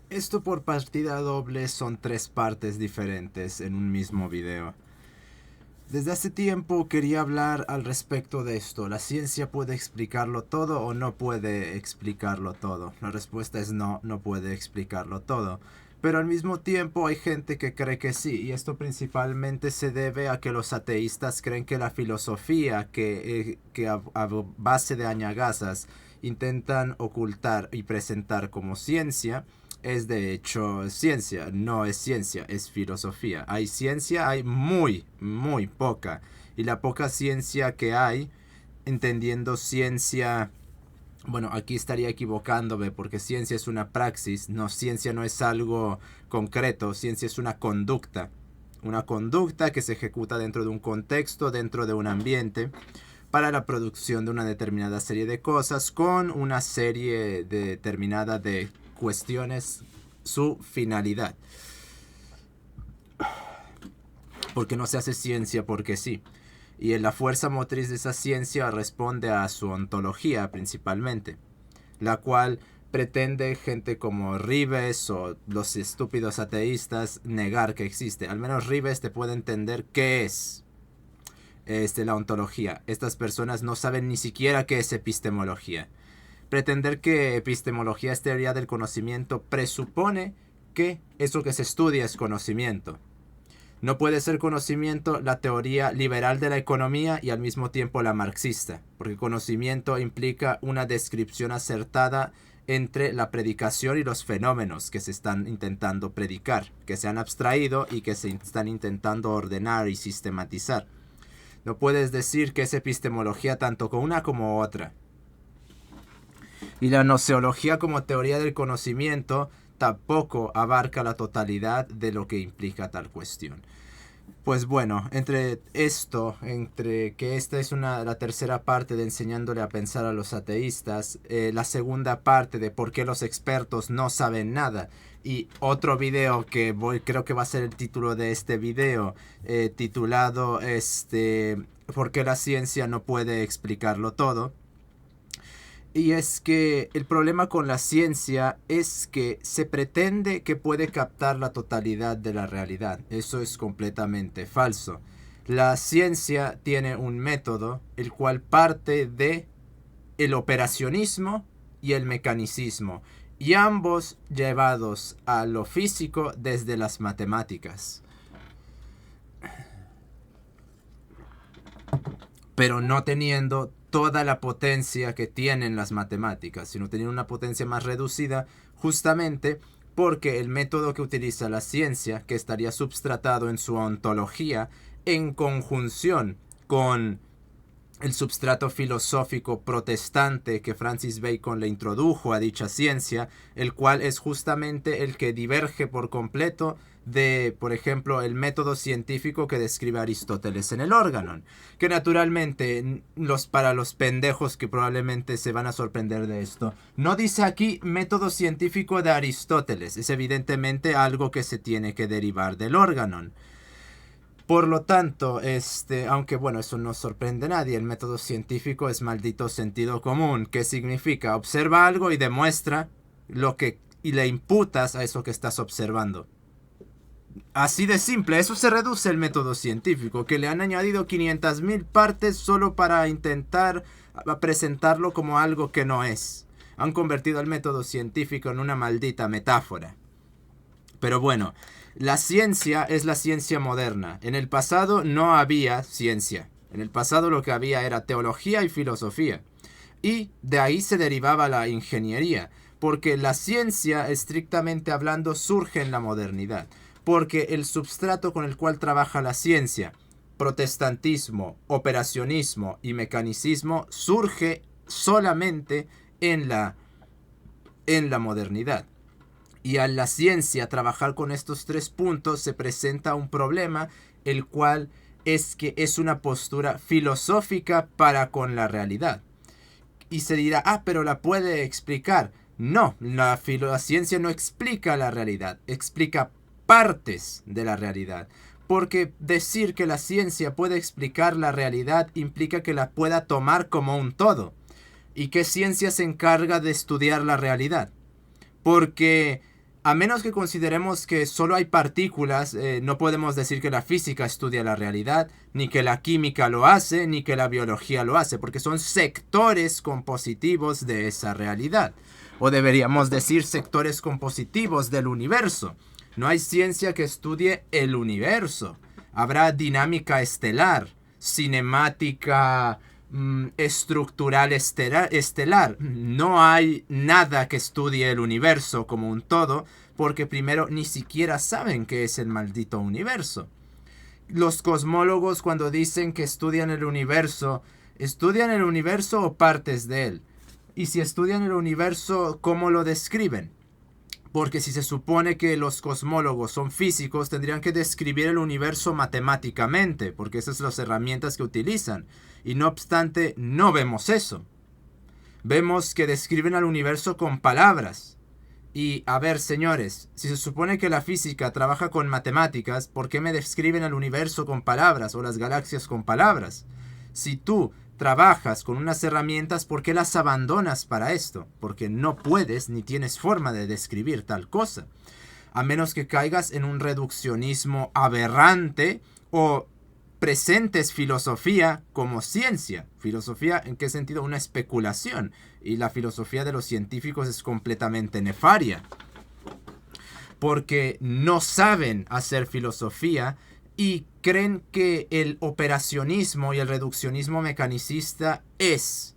Esto por partida doble son tres partes diferentes en un mismo video. Desde hace tiempo quería hablar al respecto de esto. ¿La ciencia puede explicarlo todo o no puede explicarlo todo? La respuesta es no, no puede explicarlo todo. Pero al mismo tiempo hay gente que cree que sí, y esto principalmente se debe a que los ateístas creen que la filosofía que a base de añagazas intentan ocultar y presentar como ciencia es de hecho ciencia, no es ciencia, es filosofía. Hay ciencia, hay muy poca. Y la poca ciencia que hay, entendiendo ciencia, bueno, aquí estaría equivocándome porque ciencia es una praxis, no, ciencia no es algo concreto, ciencia es una conducta. Una conducta que se ejecuta dentro de un contexto, dentro de un ambiente, para la producción de una determinada serie de cosas con una serie determinada de cuestiones, su finalidad. Porque no se hace ciencia porque sí. Y la fuerza motriz de esa ciencia responde a su ontología principalmente, la cual pretende gente como Rives o los estúpidos ateístas negar que existe. Al menos Rives te puede entender qué es la ontología. Estas personas no saben ni siquiera qué es epistemología. Pretender que epistemología es teoría del conocimiento presupone que eso que se estudia es conocimiento. No puede ser conocimiento la teoría liberal de la economía y al mismo tiempo la marxista, porque conocimiento implica una descripción acertada entre la predicación y los fenómenos que se están intentando predicar, que se han abstraído y que se están intentando ordenar y sistematizar. No puedes decir que es epistemología tanto con una como otra. Y la noceología como teoría del conocimiento tampoco abarca la totalidad de lo que implica tal cuestión. Pues bueno, entre esto, entre que esta es la tercera parte de enseñándole a pensar a los ateístas, la segunda parte de por qué los expertos no saben nada, y otro video que creo que va a ser el título de este video, titulado ¿por qué la ciencia no puede explicarlo todo? Y es que el problema con la ciencia es que se pretende que puede captar la totalidad de la realidad. Eso es completamente falso. La ciencia tiene un método el cual parte de el operacionismo y el mecanicismo, y ambos llevados a lo físico desde las matemáticas. Pero no teniendo toda la potencia que tienen las matemáticas, sino teniendo una potencia más reducida, justamente porque el método que utiliza la ciencia, que estaría substratado en su ontología, en conjunción con el substrato filosófico protestante que Francis Bacon le introdujo a dicha ciencia, el cual es justamente el que diverge por completo de, por ejemplo, el método científico que describe Aristóteles en el Organon, que naturalmente, para los pendejos que probablemente se van a sorprender de esto, no dice aquí método científico de Aristóteles, es evidentemente algo que se tiene que derivar del Organon. Por lo tanto, aunque bueno, eso no sorprende a nadie, el método científico es maldito sentido común, que significa observa algo y demuestra lo que y le imputas a eso que estás observando. Así de simple, eso se reduce el método científico, que le han añadido 500.000 partes solo para intentar presentarlo como algo que no es. Han convertido el método científico en una maldita metáfora. Pero bueno, la ciencia es la ciencia moderna. En el pasado no había ciencia. En el pasado lo que había era teología y filosofía. Y de ahí se derivaba la ingeniería. Porque la ciencia, estrictamente hablando, surge en la modernidad. Porque el substrato con el cual trabaja la ciencia, protestantismo, operacionismo y mecanicismo, surge solamente en la modernidad. Y a la ciencia trabajar con estos tres puntos se presenta un problema, el cual es que es una postura filosófica para con la realidad. Y se dirá, pero la puede explicar. No, la ciencia no explica la realidad, explica partes de la realidad. Porque decir que la ciencia puede explicar la realidad implica que la pueda tomar como un todo. ¿Y qué ciencia se encarga de estudiar la realidad? Porque a menos que consideremos que solo hay partículas, no podemos decir que la física estudia la realidad, ni que la química lo hace, ni que la biología lo hace, porque son sectores compositivos de esa realidad. O deberíamos decir sectores compositivos del universo. No hay ciencia que estudie el universo. Habrá dinámica estelar, cinemática estructural estelar. No hay nada que estudie el universo como un todo, porque primero ni siquiera saben qué es el maldito universo. Los cosmólogos, cuando dicen que estudian el universo o partes de él. Y si estudian el universo, ¿cómo lo describen? Porque si se supone que los cosmólogos son físicos, tendrían que describir el universo matemáticamente, porque esas son las herramientas que utilizan. Y no obstante, no vemos eso. Vemos que describen al universo con palabras. Y, a ver, señores, si se supone que la física trabaja con matemáticas, ¿por qué me describen al universo con palabras o las galaxias con palabras? Si tú trabajas con unas herramientas, ¿por qué las abandonas para esto? Porque no puedes ni tienes forma de describir tal cosa. A menos que caigas en un reduccionismo aberrante o presentes filosofía como ciencia. ¿Filosofía en qué sentido? Una especulación. Y la filosofía de los científicos es completamente nefaria. Porque no saben hacer filosofía y creen que el operacionismo y el reduccionismo mecanicista es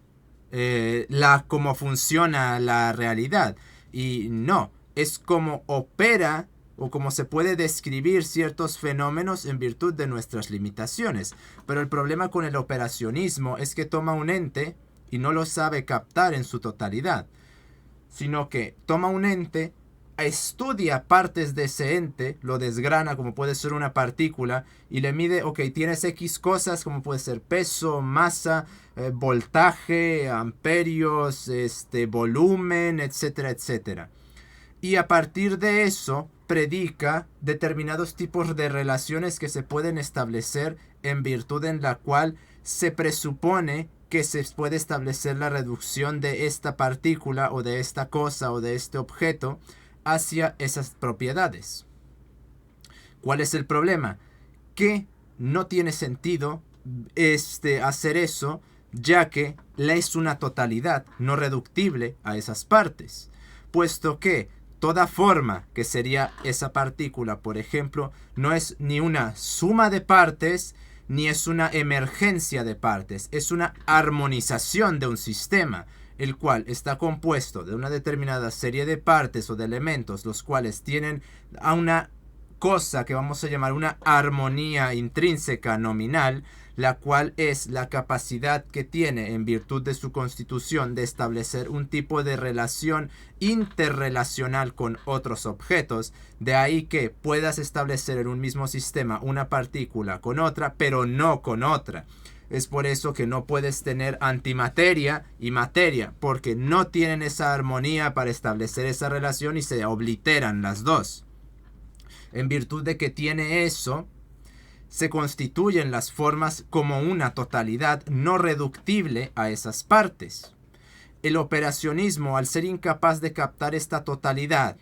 cómo funciona la realidad. Y no, es como opera o cómo se puede describir ciertos fenómenos en virtud de nuestras limitaciones. Pero el problema con el operacionismo es que toma un ente y no lo sabe captar en su totalidad, sino que toma un ente, estudia partes de ese ente, lo desgrana como puede ser una partícula y le mide, ok, tienes X cosas como puede ser peso, masa, voltaje, amperios, volumen, etcétera, etcétera. Y a partir de eso predica determinados tipos de relaciones que se pueden establecer en virtud en la cual se presupone que se puede establecer la reducción de esta partícula o de esta cosa o de este objeto hacia esas propiedades. ¿Cuál es el problema? Que no tiene sentido hacer eso, ya que es una totalidad no reductible a esas partes, puesto que toda forma que sería esa partícula, por ejemplo, no es ni una suma de partes, ni es una emergencia de partes, es una armonización de un sistema, el cual está compuesto de una determinada serie de partes o de elementos, los cuales tienen a una cosa que vamos a llamar una armonía intrínseca nominal, la cual es la capacidad que tiene en virtud de su constitución de establecer un tipo de relación interrelacional con otros objetos. De ahí que puedas establecer en un mismo sistema una partícula con otra, pero no con otra. Es por eso que no puedes tener antimateria y materia, porque no tienen esa armonía para establecer esa relación y se obliteran las dos. En virtud de que tiene eso, se constituyen las formas como una totalidad no reductible a esas partes. El operacionismo, al ser incapaz de captar esta totalidad,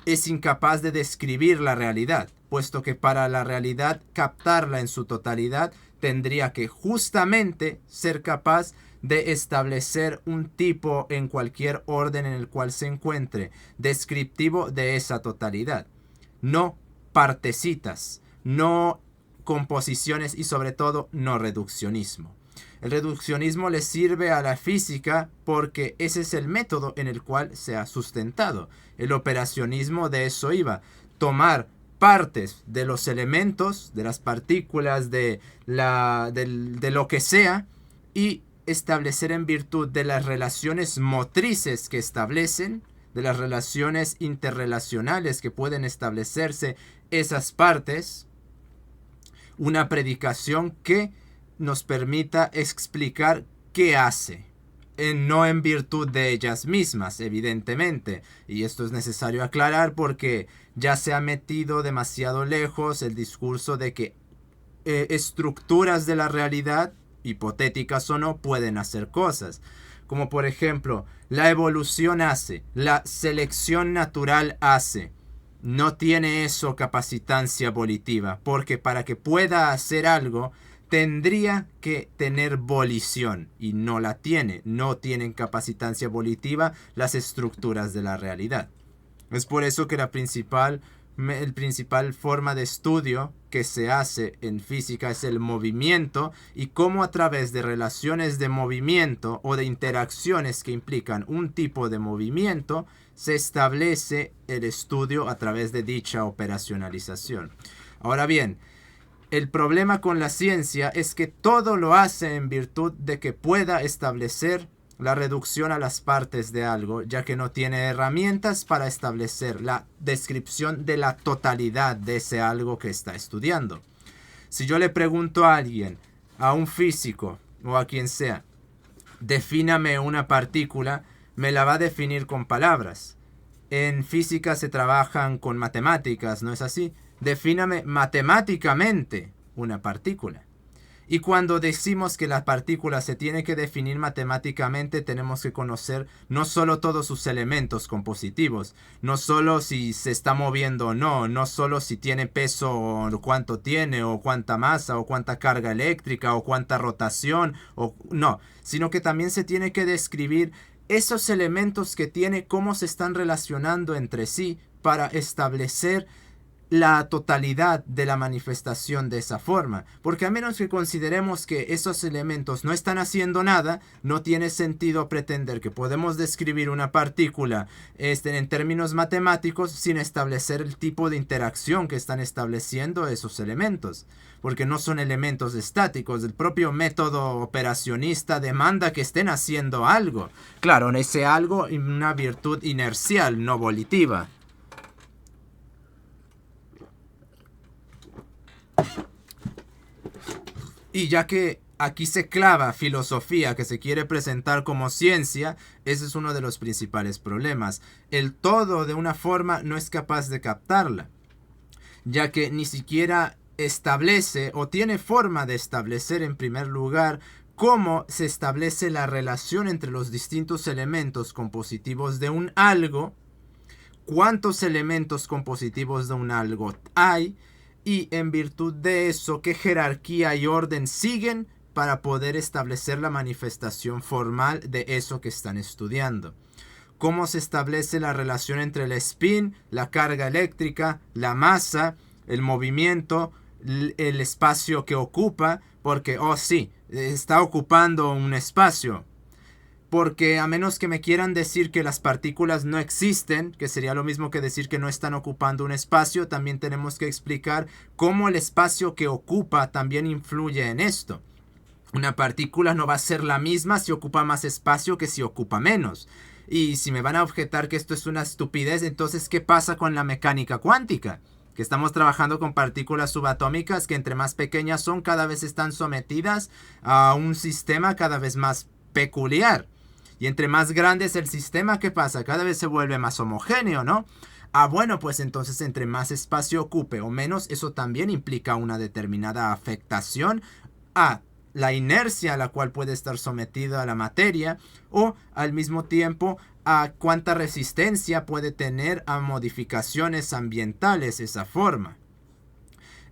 es incapaz de describir la realidad, puesto que para la realidad captarla en su totalidad tendría que justamente ser capaz de establecer un tipo en cualquier orden en el cual se encuentre descriptivo de esa totalidad, no partecitas, no composiciones y sobre todo no reduccionismo. El reduccionismo le sirve a la física porque ese es el método en el cual se ha sustentado. El operacionismo de eso iba, tomar partes de los elementos, de las partículas, de lo que sea, y establecer en virtud de las relaciones motrices que establecen, de las relaciones interrelacionales que pueden establecerse esas partes, una predicación que nos permita explicar qué hace, no en virtud de ellas mismas, evidentemente. Y esto es necesario aclarar porque ya se ha metido demasiado lejos el discurso de que estructuras de la realidad, hipotéticas o no, pueden hacer cosas. como por ejemplo, la evolución hace, la selección natural hace. No tiene eso capacitancia volitiva, porque para que pueda hacer algo, tendría que tener volición, y no la tiene. No tienen capacitancia volitiva las estructuras de la realidad. Es por eso que el principal forma de estudio que se hace en física es el movimiento, y cómo a través de relaciones de movimiento o de interacciones que implican un tipo de movimiento se establece el estudio a través de dicha operacionalización. Ahora bien, el problema con la ciencia es que todo lo hace en virtud de que pueda establecer la reducción a las partes de algo, ya que no tiene herramientas para establecer la descripción de la totalidad de ese algo que está estudiando. Si yo le pregunto a alguien, a un físico o a quien sea, defíname una partícula, me la va a definir con palabras. En física se trabajan con matemáticas, ¿no es así? Defíname matemáticamente una partícula. Y cuando decimos que la partícula se tiene que definir matemáticamente, tenemos que conocer no solo todos sus elementos compositivos, no solo si se está moviendo o no, no solo si tiene peso o cuánto tiene, o cuánta masa, o cuánta carga eléctrica, o cuánta rotación, o no, sino que también se tiene que describir esos elementos que tiene, cómo se están relacionando entre sí para establecer la totalidad de la manifestación de esa forma, porque a menos que consideremos que esos elementos no están haciendo nada, no tiene sentido pretender que podemos describir una partícula en términos matemáticos sin establecer el tipo de interacción que están estableciendo esos elementos, porque no son elementos estáticos. El propio método operacionista demanda que estén haciendo algo, claro, ese algo una virtud inercial, no volitiva. Y ya que aquí se clava filosofía que se quiere presentar como ciencia, ese es uno de los principales problemas. El todo de una forma no es capaz de captarla, ya que ni siquiera establece o tiene forma de establecer en primer lugar cómo se establece la relación entre los distintos elementos compositivos de un algo, cuántos elementos compositivos de un algo hay, y en virtud de eso, qué jerarquía y orden siguen para poder establecer la manifestación formal de eso que están estudiando. Cómo se establece la relación entre el spin, la carga eléctrica, la masa, el movimiento, el espacio que ocupa, porque, sí, está ocupando un espacio. Porque a menos que me quieran decir que las partículas no existen, que sería lo mismo que decir que no están ocupando un espacio, también tenemos que explicar cómo el espacio que ocupa también influye en esto. Una partícula no va a ser la misma si ocupa más espacio que si ocupa menos. Y si me van a objetar que esto es una estupidez, entonces ¿qué pasa con la mecánica cuántica? Que estamos trabajando con partículas subatómicas que entre más pequeñas son, cada vez están sometidas a un sistema cada vez más peculiar. Y entre más grande es el sistema, ¿qué pasa? Cada vez se vuelve más homogéneo, ¿no? Bueno, pues entonces entre más espacio ocupe o menos, eso también implica una determinada afectación a la inercia a la cual puede estar sometida la materia, o al mismo tiempo a cuánta resistencia puede tener a modificaciones ambientales esa forma.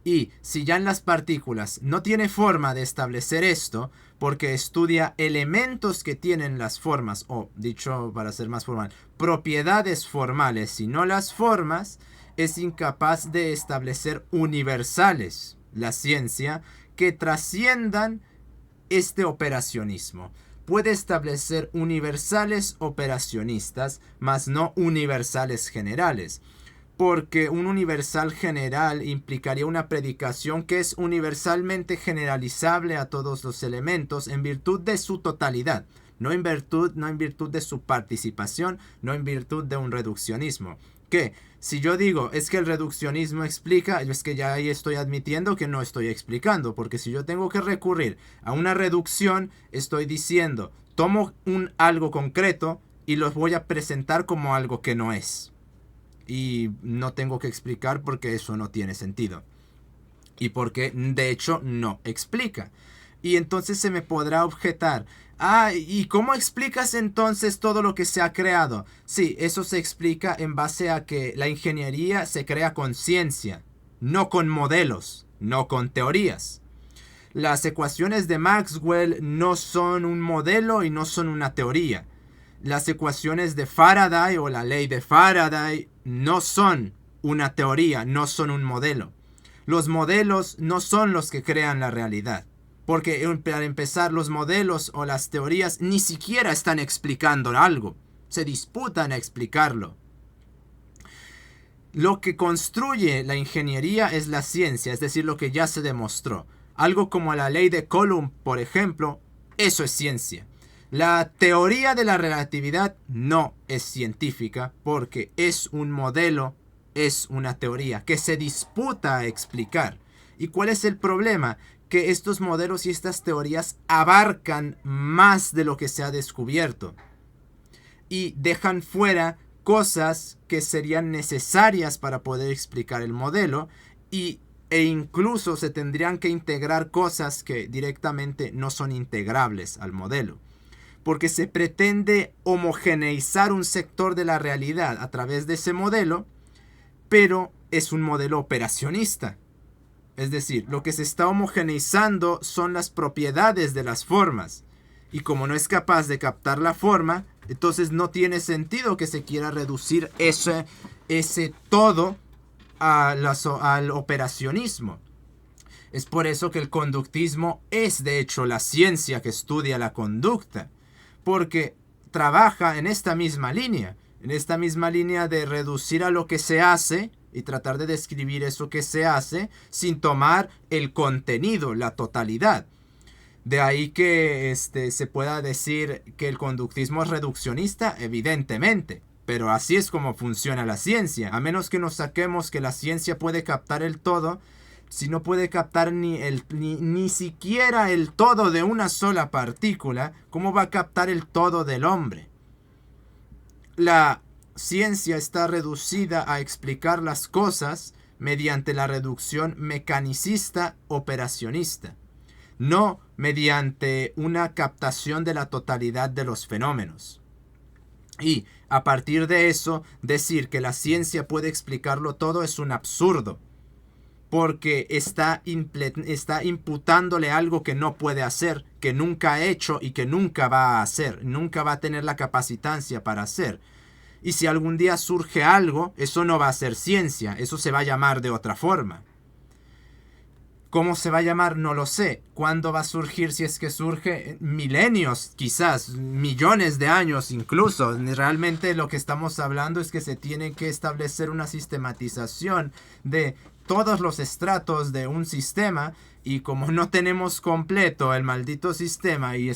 Y si ya en las partículas no tiene forma de establecer esto, porque estudia elementos que tienen las formas, o dicho para ser más formal, propiedades formales y no las formas, es incapaz de establecer universales, la ciencia, que trasciendan este operacionismo. Puede establecer universales operacionistas, mas no universales generales, porque un universal general implicaría una predicación que es universalmente generalizable a todos los elementos en virtud de su totalidad, no en virtud de su participación, no en virtud de un reduccionismo. Que si yo digo es que el reduccionismo explica, es que ya ahí estoy admitiendo que no estoy explicando, porque si yo tengo que recurrir a una reducción, estoy diciendo, tomo algo concreto y lo voy a presentar como algo que no es. Y no tengo que explicar porque eso no tiene sentido. Y porque de hecho no explica. Y entonces se me podrá objetar: ¿y cómo explicas entonces todo lo que se ha creado? Sí, eso se explica en base a que la ingeniería se crea con ciencia, no con modelos, no con teorías. Las ecuaciones de Maxwell no son un modelo y no son una teoría. Las ecuaciones de Faraday o la ley de Faraday no son una teoría, no son un modelo. Los modelos no son los que crean la realidad. Porque para empezar, los modelos o las teorías ni siquiera están explicando algo. Se disputan a explicarlo. Lo que construye la ingeniería es la ciencia, es decir, lo que ya se demostró. Algo como la ley de Coulomb, por ejemplo, eso es ciencia. La teoría de la relatividad no es científica porque es un modelo, es una teoría que se disputa a explicar. ¿Y cuál es el problema? Que estos modelos y estas teorías abarcan más de lo que se ha descubierto y dejan fuera cosas que serían necesarias para poder explicar el modelo e incluso se tendrían que integrar cosas que directamente no son integrables al modelo. Porque se pretende homogeneizar un sector de la realidad a través de ese modelo, pero es un modelo operacionista. Es decir, lo que se está homogeneizando son las propiedades de las formas. Y como no es capaz de captar la forma, entonces no tiene sentido que se quiera reducir ese todo al operacionismo. Es por eso que el conductismo es de hecho la ciencia que estudia la conducta. Porque trabaja en esta misma línea de reducir a lo que se hace y tratar de describir eso que se hace sin tomar el contenido, la totalidad. De ahí que se pueda decir que el conductismo es reduccionista, evidentemente. Pero así es como funciona la ciencia. A menos que nos saquemos que la ciencia puede captar el todo, si no puede captar ni siquiera el todo de una sola partícula, ¿cómo va a captar el todo del hombre? La ciencia está reducida a explicar las cosas mediante la reducción mecanicista operacionista, no mediante una captación de la totalidad de los fenómenos. Y a partir de eso, decir que la ciencia puede explicarlo todo es un absurdo. Porque está imputándole algo que no puede hacer, que nunca ha hecho y que nunca va a hacer, nunca va a tener la capacitancia para hacer. Y si algún día surge algo, eso no va a ser ciencia, eso se va a llamar de otra forma. ¿Cómo se va a llamar? No lo sé. ¿Cuándo va a surgir? Si es que surge, milenios, quizás, millones de años incluso. Realmente lo que estamos hablando es que se tiene que establecer una sistematización de todos los estratos de un sistema, y como no tenemos completo el maldito sistema y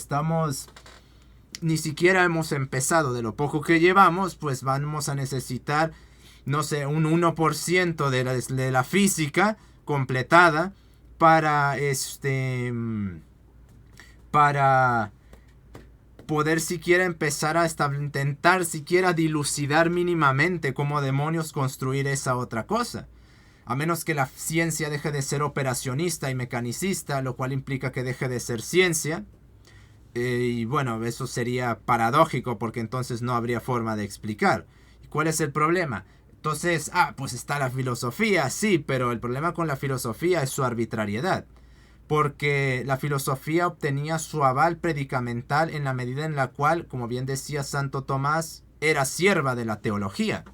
ni siquiera hemos empezado de lo poco que llevamos, pues vamos a necesitar, no sé, un 1% de la física completada para poder siquiera empezar a intentar siquiera dilucidar mínimamente cómo demonios construir esa otra cosa. A menos que la ciencia deje de ser operacionista y mecanicista, lo cual implica que deje de ser ciencia. Y bueno, eso sería paradójico porque entonces no habría forma de explicar. ¿Y cuál es el problema? Entonces, pues está la filosofía, sí, pero el problema con la filosofía es su arbitrariedad. Porque la filosofía obtenía su aval predicamental en la medida en la cual, como bien decía Santo Tomás, era sierva de la teología.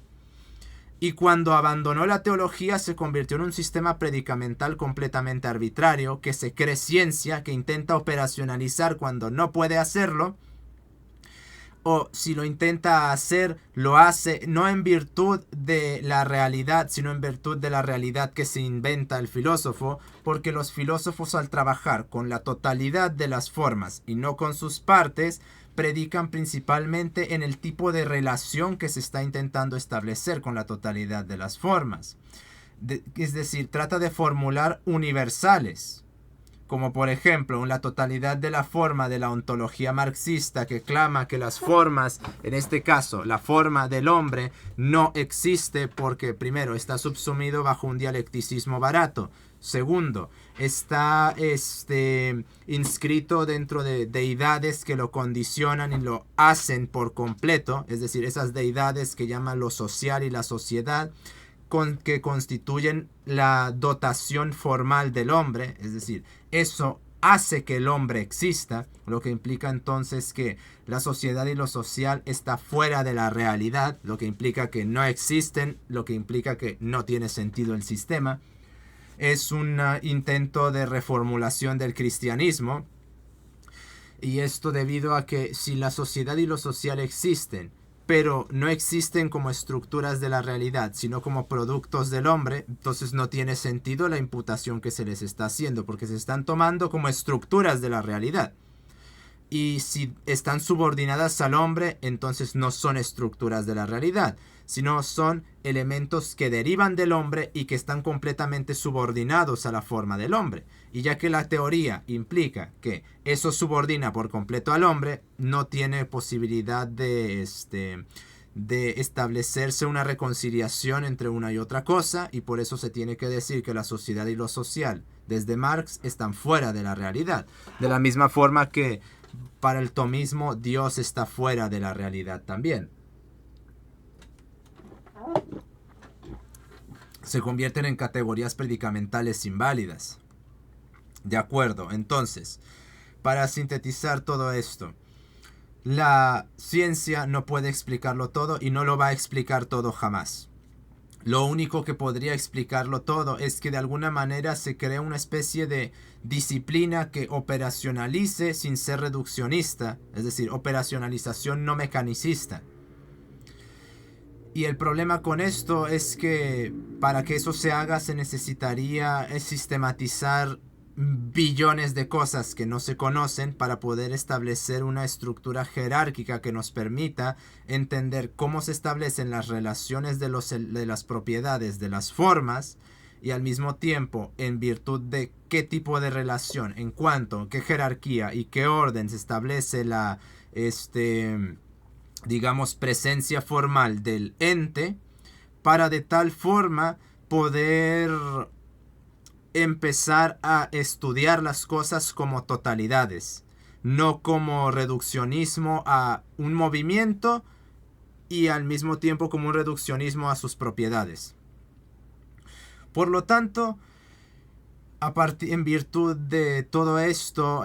Y cuando abandonó la teología se convirtió en un sistema predicamental completamente arbitrario, que se cree ciencia, que intenta operacionalizar cuando no puede hacerlo, o si lo intenta hacer, lo hace no en virtud de la realidad, sino en virtud de la realidad que se inventa el filósofo, porque los filósofos, al trabajar con la totalidad de las formas y no con sus partes, predican principalmente en el tipo de relación que se está intentando establecer con la totalidad de las formas. Es decir, trata de formular universales, como por ejemplo en la totalidad de la forma de la ontología marxista, que clama que las formas, en este caso la forma del hombre, no existe porque primero está subsumido bajo un dialecticismo barato. Segundo, está inscrito dentro de deidades que lo condicionan y lo hacen por completo, es decir, esas deidades que llaman lo social y la sociedad, que constituyen la dotación formal del hombre, es decir, eso hace que el hombre exista, lo que implica entonces que la sociedad y lo social está fuera de la realidad, lo que implica que no existen, lo que implica que no tiene sentido el sistema. Es un intento de reformulación del cristianismo, y esto debido a que si la sociedad y lo social existen, pero no existen como estructuras de la realidad, sino como productos del hombre, entonces no tiene sentido la imputación que se les está haciendo, porque se están tomando como estructuras de la realidad. Y si están subordinadas al hombre, entonces no son estructuras de la realidad, sino son elementos que derivan del hombre y que están completamente subordinados a la forma del hombre. Y ya que la teoría implica que eso subordina por completo al hombre, no tiene posibilidad de establecerse una reconciliación entre una y otra cosa, y por eso se tiene que decir que la sociedad y lo social, desde Marx, están fuera de la realidad. De la misma forma que para el tomismo, Dios está fuera de la realidad también. Se convierten en categorías predicamentales inválidas. De acuerdo, entonces, para sintetizar todo esto, la ciencia no puede explicarlo todo y no lo va a explicar todo jamás. Lo único que podría explicarlo todo es que de alguna manera se crea una especie de disciplina que operacionalice sin ser reduccionista, es decir, operacionalización no mecanicista. Y el problema con esto es que para que eso se haga se necesitaría sistematizar billones de cosas que no se conocen para poder establecer una estructura jerárquica que nos permita entender cómo se establecen las relaciones de las propiedades de las formas, y al mismo tiempo en virtud de qué tipo de relación, en cuanto, qué jerarquía y qué orden se establece la digamos presencia formal del ente, para de tal forma poder empezar a estudiar las cosas como totalidades, no como reduccionismo a un movimiento y al mismo tiempo como un reduccionismo a sus propiedades. Por lo tanto, en virtud de todo esto,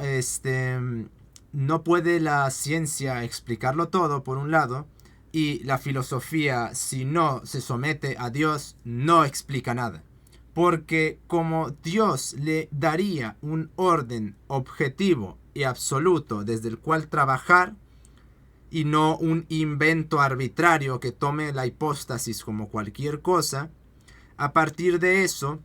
no puede la ciencia explicarlo todo, por un lado, y la filosofía, si no se somete a Dios, no explica nada. Porque como Dios le daría un orden objetivo y absoluto desde el cual trabajar, y no un invento arbitrario que tome la hipóstasis como cualquier cosa, a partir de eso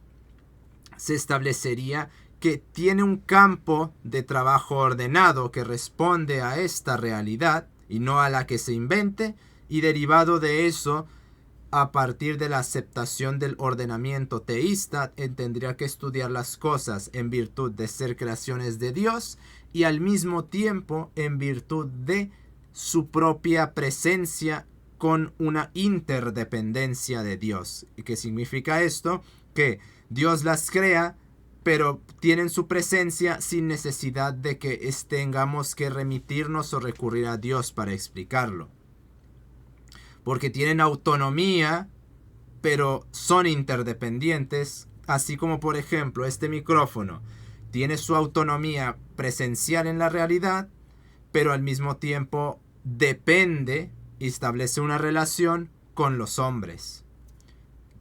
se establecería que tiene un campo de trabajo ordenado que responde a esta realidad y no a la que se invente, y derivado de eso, a partir de la aceptación del ordenamiento teísta, tendría que estudiar las cosas en virtud de ser creaciones de Dios y al mismo tiempo en virtud de su propia presencia con una interdependencia de Dios. ¿Y qué significa esto? Que Dios las crea, pero tienen su presencia sin necesidad de que tengamos que remitirnos o recurrir a Dios para explicarlo. Porque tienen autonomía, pero son interdependientes, así como por ejemplo este micrófono tiene su autonomía presencial en la realidad, pero al mismo tiempo depende y establece una relación con los hombres,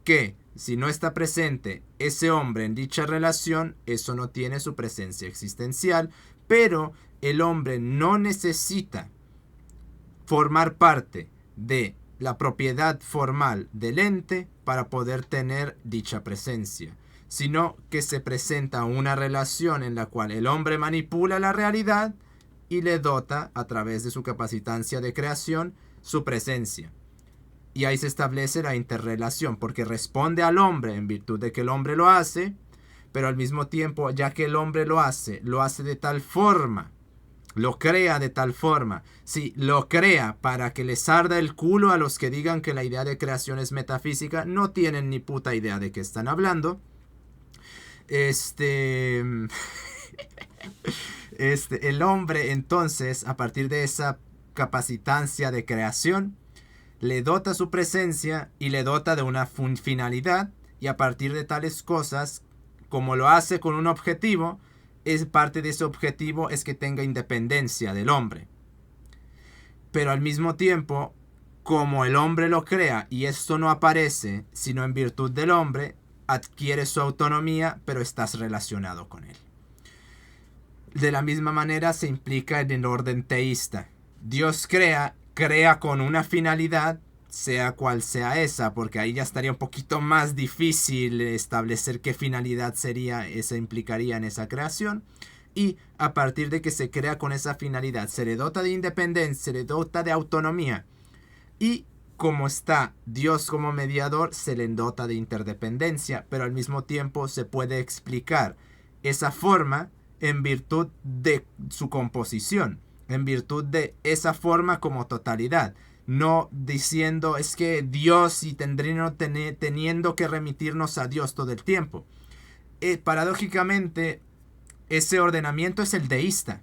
que si no está presente ese hombre en dicha relación, eso no tiene su presencia existencial, pero el hombre no necesita formar parte de la propiedad formal del ente para poder tener dicha presencia, sino que se presenta una relación en la cual el hombre manipula la realidad y le dota, a través de su capacitancia de creación, su presencia. Y ahí se establece la interrelación, porque responde al hombre en virtud de que el hombre lo hace, pero al mismo tiempo, ya que el hombre lo hace de tal forma, lo crea de tal forma. Sí, lo crea para que les arda el culo a los que digan que la idea de creación es metafísica. No tienen ni puta idea de qué están hablando. El hombre entonces, a partir de esa capacitancia de creación, le dota su presencia y le dota de una finalidad, y a partir de tales cosas, como lo hace con un objetivo, es parte de ese objetivo es que tenga independencia del hombre. Pero al mismo tiempo, como el hombre lo crea y esto no aparece sino en virtud del hombre, adquiere su autonomía, pero estás relacionado con él. De la misma manera se implica en el orden teísta. Dios crea con una finalidad, sea cual sea esa, porque ahí ya estaría un poquito más difícil establecer qué finalidad esa implicaría en esa creación. Y a partir de que se crea con esa finalidad, se le dota de independencia, se le dota de autonomía. Y como está Dios como mediador, se le dota de interdependencia, pero al mismo tiempo se puede explicar esa forma en virtud de su composición, en virtud de esa forma como totalidad. No diciendo es que Dios y teniendo que remitirnos a Dios todo el tiempo. Paradójicamente, ese ordenamiento es el deísta,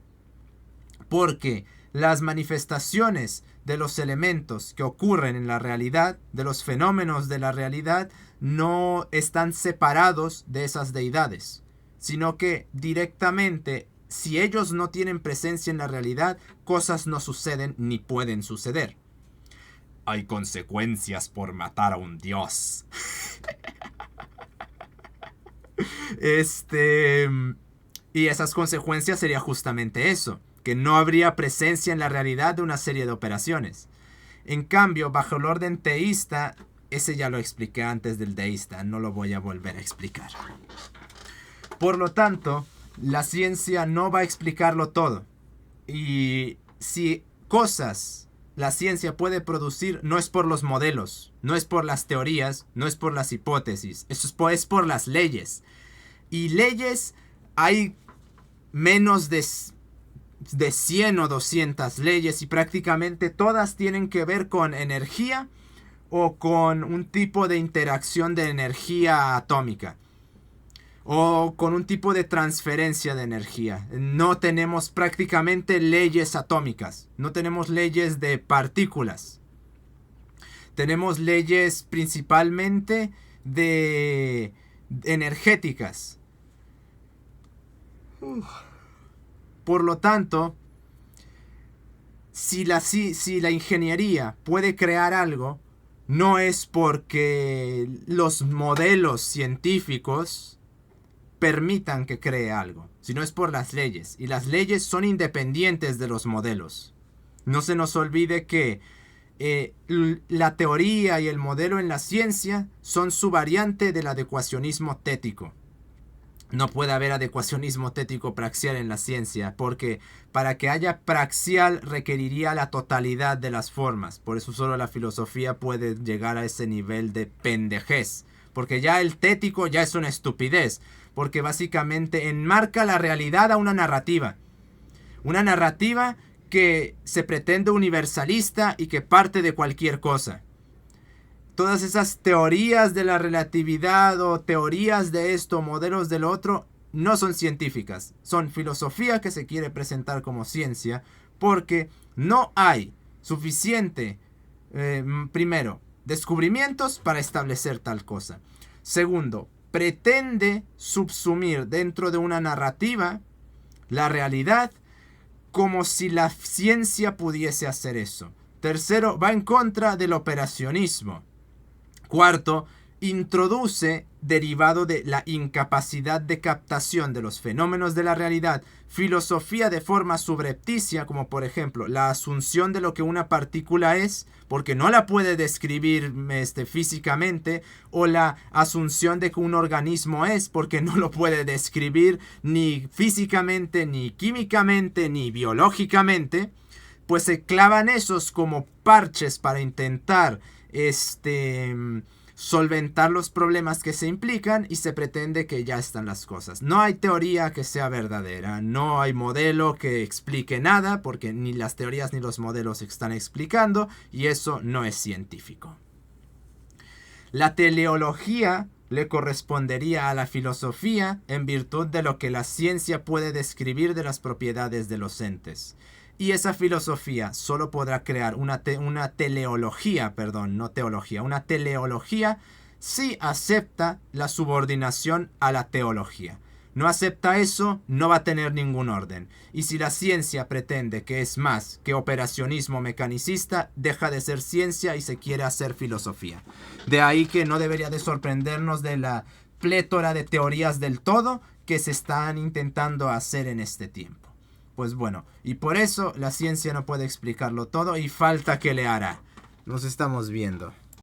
porque las manifestaciones de los elementos que ocurren en la realidad, de los fenómenos de la realidad, no están separados de esas deidades, sino que directamente, si ellos no tienen presencia en la realidad, cosas no suceden ni pueden suceder. Hay consecuencias por matar a un dios. Y esas consecuencias sería justamente eso, que no habría presencia en la realidad de una serie de operaciones. En cambio, bajo el orden teísta, ese ya lo expliqué antes del deísta, no lo voy a volver a explicar. Por lo tanto, la ciencia no va a explicarlo todo. Y si cosas la ciencia puede producir, no es por los modelos, no es por las teorías, no es por las hipótesis, eso es por las leyes. Y leyes, hay menos de 100 o 200 leyes y prácticamente todas tienen que ver con energía o con un tipo de interacción de energía atómica o con un tipo de transferencia de energía. No tenemos prácticamente leyes atómicas, no tenemos leyes de partículas. Tenemos leyes principalmente de energéticas. Por lo tanto, si la ingeniería puede crear algo, no es porque los modelos científicos permitan que cree algo, sino es por las leyes. Y las leyes son independientes de los modelos. No se nos olvide que la teoría y el modelo en la ciencia son su variante del adecuacionismo tético. No puede haber adecuacionismo tético praxial en la ciencia, porque para que haya praxial requeriría la totalidad de las formas. Por eso solo la filosofía puede llegar a ese nivel de pendejez, porque ya el tético ya es una estupidez, porque básicamente enmarca la realidad a una narrativa que se pretende universalista y que parte de cualquier cosa. Todas esas teorías de la relatividad o teorías de esto, modelos del otro, no son científicas. Son filosofía que se quiere presentar como ciencia porque no hay suficiente, primero, descubrimientos para establecer tal cosa. Segundo, pretende subsumir dentro de una narrativa la realidad como si la ciencia pudiese hacer eso. Tercero, va en contra del operacionismo. Cuarto, introduce, derivado de la incapacidad de captación de los fenómenos de la realidad, filosofía de forma subrepticia, como por ejemplo la asunción de lo que una partícula es, porque no la puede describir físicamente, o la asunción de que un organismo es, porque no lo puede describir ni físicamente, ni químicamente, ni biológicamente, pues se clavan esos como parches para intentar solventar los problemas que se implican y se pretende que ya están las cosas. No hay teoría que sea verdadera, no hay modelo que explique nada, porque ni las teorías ni los modelos están explicando, y eso no es científico. La teleología le correspondería a la filosofía en virtud de lo que la ciencia puede describir de las propiedades de los entes. Y esa filosofía solo podrá crear una teleología si acepta la subordinación a la teología. No acepta eso, no va a tener ningún orden. Y si la ciencia pretende que es más que operacionismo mecanicista, deja de ser ciencia y se quiere hacer filosofía. De ahí que no debería de sorprendernos de la plétora de teorías del todo que se están intentando hacer en este tiempo. Pues bueno, y por eso la ciencia no puede explicarlo todo y falta que le hará. Nos estamos viendo.